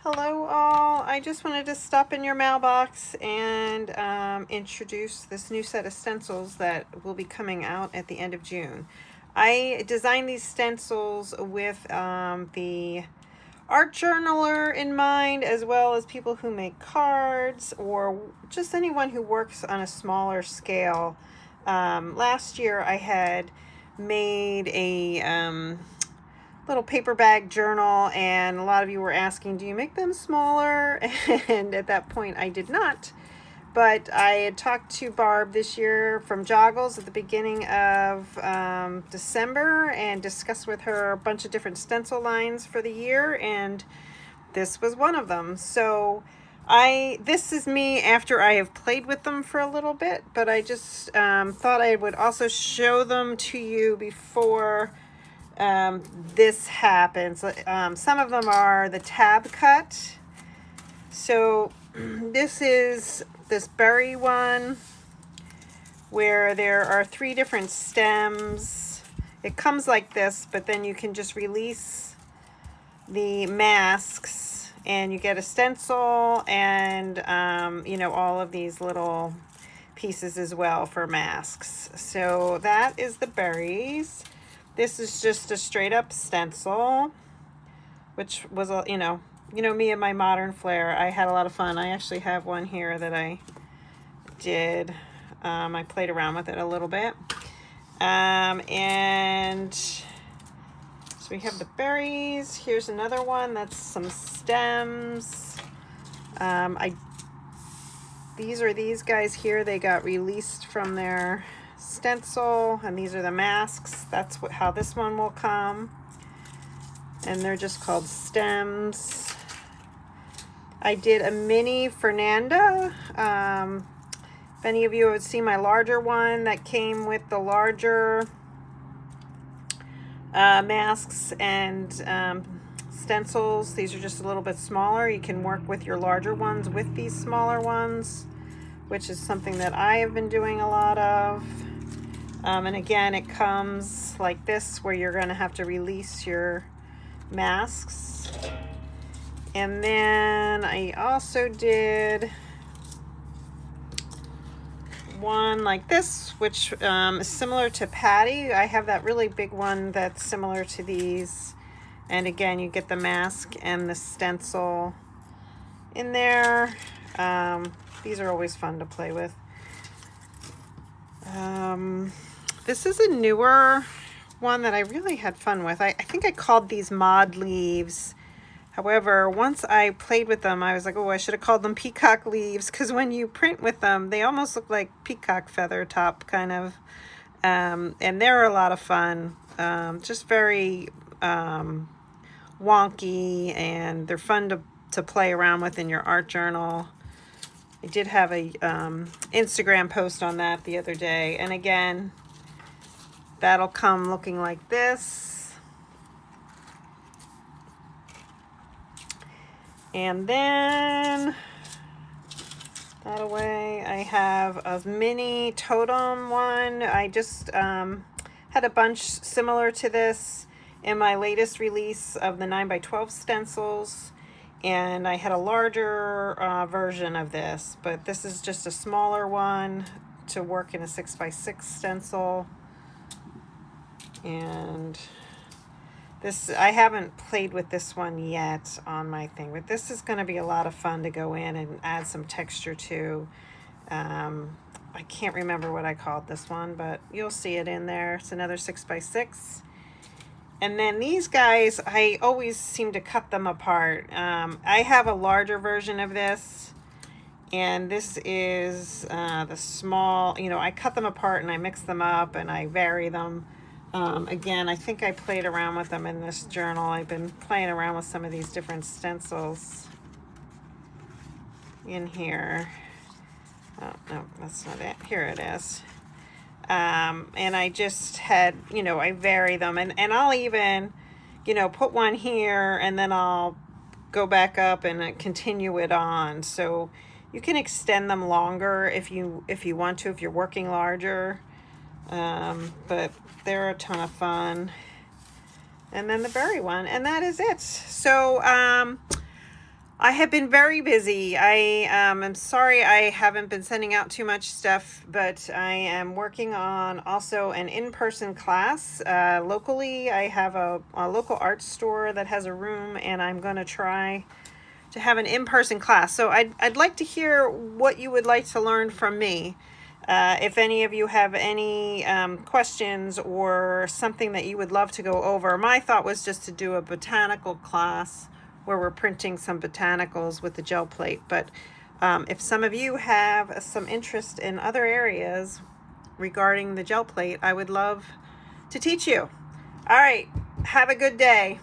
Hello all, I just wanted to stop in your mailbox and introduce this new set of stencils that will be coming out at the end of June. I designed these stencils with the art journaler in mind, as well as people who make cards or just anyone who works on a smaller scale. Last year I had made a little paper bag journal, and a lot of you were asking, do you make them smaller? And at that point I did not, but I had talked to Barb this year from Joggles at the beginning of December and discussed with her a bunch of different stencil lines for the year, and this was one of them. So this is me after I have played with them for a little bit, but I just thought I would also show them to you before this happens. Some of them are the tab cut. So this is this berry one where there are 3 different stems. It comes like this, but then you can just release the masks and you get a stencil and all of these little pieces as well for masks. So that is the berries. This is just a straight up stencil, which was me and my modern flair. I had a lot of fun. I actually have one here that I did. I played around with it a little bit. And so we have the berries. Here's another one that's some stems. These are these guys here. They got released from their stencil, and these are the masks. That's how this one will come, and they're just called stems. I did a mini Fernanda. If any of you have seen my larger one that came with the larger masks and stencils, these are just a little bit smaller. You can work with your larger ones with these smaller ones, which is something that I have been doing a lot of. And again, it comes like this, where you're going to have to release your masks. And then I also did one like this, which is similar to Patty. I have that really big one that's similar to these. And again, you get the mask and the stencil in there. These are always fun to play with. This is a newer one that I really had fun with. I think I called these mod leaves. However, once I played with them, I was like, oh, I should have called them peacock leaves, because when you print with them, they almost look like peacock feather top kind of. And they're a lot of fun. Just very wonky, and they're fun to play around with in your art journal. I did have a Instagram post on that the other day, and again, that'll come looking like this. And then that away, I have a mini totem one. I just had a bunch similar to this in my latest release of the 9x12 stencils, and I had a larger version of this, but this is just a smaller one to work in a 6x6 stencil. And this, I haven't played with this one yet on my thing, but this is going to be a lot of fun to go in and add some texture to. I can't remember what I called this one, but you'll see it in there. It's another 6x6. And then these guys, I always seem to cut them apart. I have a larger version of this, and this is the small, I cut them apart and I mix them up and I vary them. Again, I think I played around with them in this journal. I've been playing around with some of these different stencils in here. Oh, no, that's not it. Here it is. And I just had, I vary them, and I'll even, put one here, and then I'll go back up and continue it on. So you can extend them longer if you want to, if you're working larger. But they're a ton of fun. And then the berry one, and that is it. So I have been very busy. I am sorry I haven't been sending out too much stuff, but I am working on also an in-person class. Locally, I have a local art store that has a room, and I'm going to try to have an in-person class. So I'd like to hear what you would like to learn from me. If any of you have any questions or something that you would love to go over. My thought was just to do a botanical class where we're printing some botanicals with the gel plate. But if some of you have some interest in other areas regarding the gel plate, I would love to teach you. All right, have a good day.